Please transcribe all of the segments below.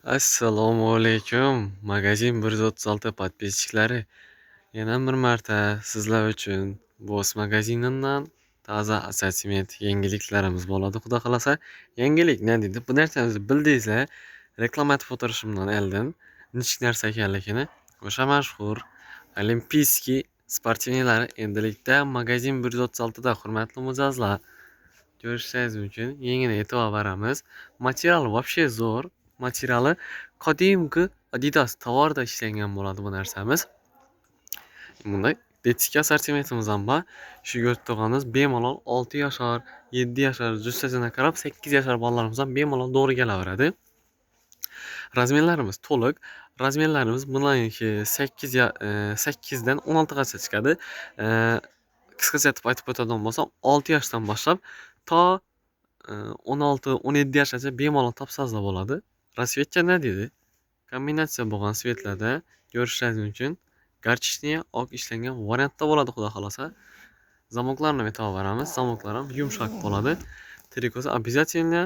Assalomu alaykum. Magazin 136 podpischiklari. Yana bir marta sizlar uchun Boss magazinidan toza assortiment yangiliklarimiz bo'ladi. Xudo xolasa, yangilik nima deydi? Bu narsani bildingizlar. Reklamatib o'tirishimdan oldin nechta narsa ekanligini o'sha mashhur Olimpiyskiy sportvenlari endilikda magazin 136 da hurmatli mijozlar. Ko'rishingiz mumkin. Yengini e'tibor beramiz. Material вообще zo'r. Materiali qadimgi Adidas tovarida ishlangan bo'ladi bu narsamiz. Bunday detik assortimentimiz ham bor. Shu ko'rib turganingiz bemalol 6 yashar, 7 yashar jussasini qarab 8 yashar bolalarimiz ham bemalol to'g'ri kelaveradi. Razmerlarimiz to'liq. Razmerlarimiz buniki 8 dan 16 gacha chiqadi. Qisqacha aytib o'tadigan bo'lsam, 6 yoshdan boshlab to 16-17 yoshgacha bemalol topsangizlar bo'ladi. Rasvetcha nima deydi? Kombinatsiya bo'lgan svetlarda ko'rishingiz mumkin. Garchishniya oq ishlangan variantda bo'ladi, xudo xolasa. Zamoklarni e'tibor beramiz. Zamoklar ham yumshoq bo'ladi. Trikosi обязательно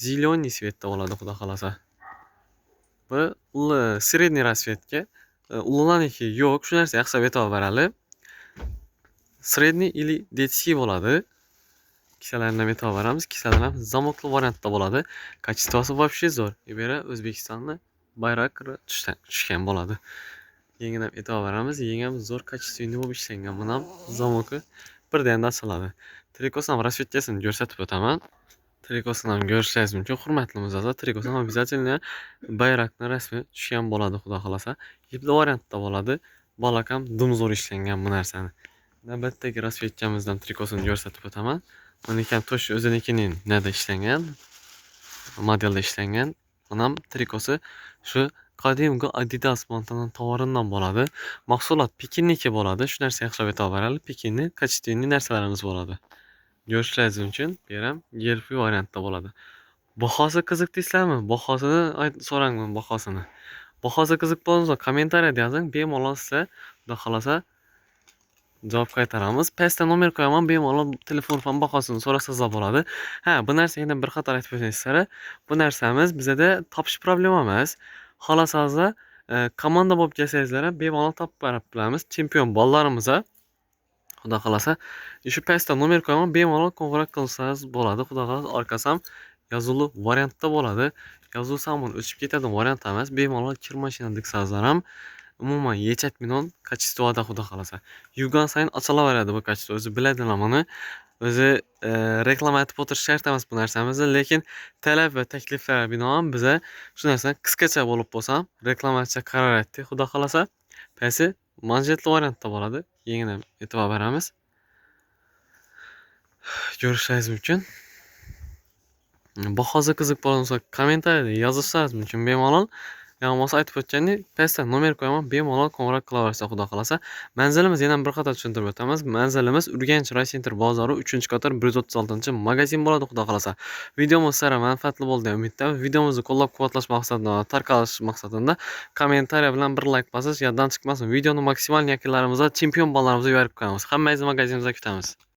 зеленый svetda bo'ladi, xudo xolasa. Bu sredniy rasvetga, ularniki yo'q. Shu narsa yaxshi e'tibor berali. Sredniy или детский bo'ladi. Kisalarni e'tibor beramiz. Kisalar ham zamokli variantda bo'ladi. Kачествоsi вообще zo'r. Ibera O'zbekistonni bayroq tushgan bo'ladi. Yengidan e'tibor beramiz. Yengam zo'r kачественный bo'lib ishlangan. Buni ham zamoki birdan ochiladi. Trikosi ham rasvetkasini ko'rsatib o'taman. Trikosini ham ko'rishingiz mumkin. Hurmatli mijozlar, trikosi ham обязательно bayroqning rasmi tushgan bo'ladi, xudo xolasa. Yipli variantda bo'ladi. Bolak ham dumzo'r ishlangan bu narsani. Navbatdagi rasvetkamizdan trikosini ko'rsatib o'taman. Buniki ham to'sh o'zinikining nada ishlangan, modelda ishlangan. Buni ham trikosi shu qadimgi Adidas montanan tovaridan bo'ladi. Mahsulot Pekinniki bo'ladi. Shu narsa yaxshilab e'tibor berali. Pekinni kачественный narsalarimiz bo'ladi. Ko'rishingiz uchun bu ham yerfi variantda bo'ladi. Bahosi qiziq deysizlarmi? Bahosini so'rangman, bahosini. Bahosi qiziq bo'lsa, kommentariyada yozing. Bemalol sizlar, xudo xolasa, javob qaytaramiz. Pastda nomer qo'yaman, bemalol telefon ham bahosini so'rasangiz bo'ladi. Ha, bu narsaga bir qator aytib o'taylik sizlarga. Bu narsamiz bizda topish problema emas. Xohlasangizlar, komanda bo'lib kelsangizlar ham bemalol topib berib bilamiz. Chempion bollarimiz xudo xolasa, shu pastda nomer qo'yaman, bemalol qo'ng'iroq qilsangiz bo'ladi. Xudo xolasa, orqasi ham yozuvli variantda bo'ladi. Yozuv ham o'chib ketadigan variant emas. Bemalol kir mashina diksangizlar ham umuman yechakminon kачествоda, xudo xolasa. Yuvgan sayin ochilaveradi bu kачество. O'zi biladilar buni. O'zi reklama aytib o'tirish shart emas bu narsamizni, lekin talab va takliflarga binoan biz shu narsani qisqacha bo'lib bo'lsa ham reklamachiga qaror etdik. Xudo xolasa, pasti manjetli variantda bo'ladi. Yengini e'tibor beramiz. Ko'rishingiz mumkin. Bahosi qiziq bo'lsa, kommentariyada yozishingiz mumkin bemalol. Bo'lmasa aytib o'tgandek, pastda nomer qo'yaman, bemalol qo'ng'iroq qilaversa, xudo xolasa. Manzilimiz yana bir qator tushuntirib o'tamiz. Manzilimiz Urganch Raycenter bozori 3-qator 136-magazin bo'ladi, xudo xolasa. Videomiz sara manfaatli bo'ldi deb umiddamiz. Videomizni qo'llab-quvvatlash maqsadida, tarqalish maqsadida kommentariya bilan bir like bosish yoddan chiqmasin. Videoni maksimal yakunlarimizda chempion bolalarimizni yuborib qo'yamiz. Hammangizni magazinimizda kutamiz.